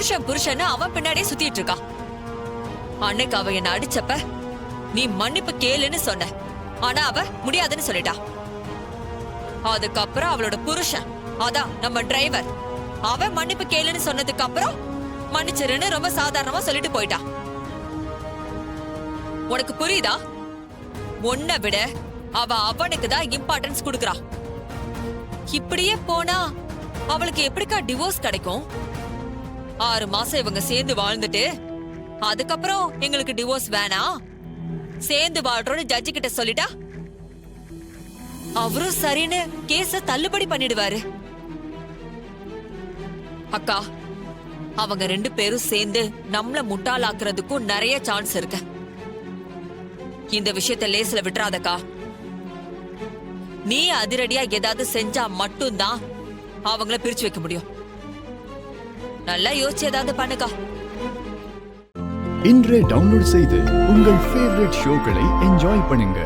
புருஷன் புருஷன்னு அவன் பின்னாடியே சுத்திட்டு இருக்கா. அன்னைக்கு அவ என்ன அடிச்சப்ப நீ மன்னிப்பு கேளுன்னு சொன்ன. ஆனா அவ முடியாதுன்னு சொல்லிட்டா. அதுக்கப்புறம் அவளோட புருஷன், அதான் நம்ம டிரைவர், அவன் மன்னிப்பு கேளுன்னு சொன்னதுக்கு அப்புறம் மன்னிச்சிருன்னு ரொம்ப சாதாரணமா சொல்லிட்டு போயிட்டா. உனக்கு புரியுதா? உன்னை விட அவ அவனுக்கு தான் இம்பார்ட்டன்ஸ் கொடுக்கறா. இப்படியே போனா அவளுக்கு எப்படிக்கா டிவோர்ஸ் கிடைக்கும்? 6 மாசம் இவங்க சேர்ந்து வாழ்ந்துட்டு அதுக்கப்புறம் எங்களுக்கு டிவோர்ஸ் வேணாம், சேர்ந்து வாழ்றோம்னு ஜட்ஜி கிட்ட சொல்லிட்டா அவரும் சரின்னு கேஸ தள்ளுபடி பண்ணிடுவாரு. அக்கா, அவங்க 2 பேரும் சேர்ந்து நம்மள முட்டாளாக்குறதுக்கும் நிறைய சான்ஸ் இருக்கு. இந்த விஷயத்தை லேசில விட்டுறாதக்கா. நீ அதிரடியா ஏதாவது செஞ்சா மட்டும்தான் அவங்கள பிரிச்சு வைக்க முடியும். நல்லா யோசிச்சு ஏதாவது பண்ணுக்கா. இன்றே டவுன்லோட் செய்து உங்கள் ஃபேவரட் ஷோக்களை என்ஜாய் பண்ணுங்க.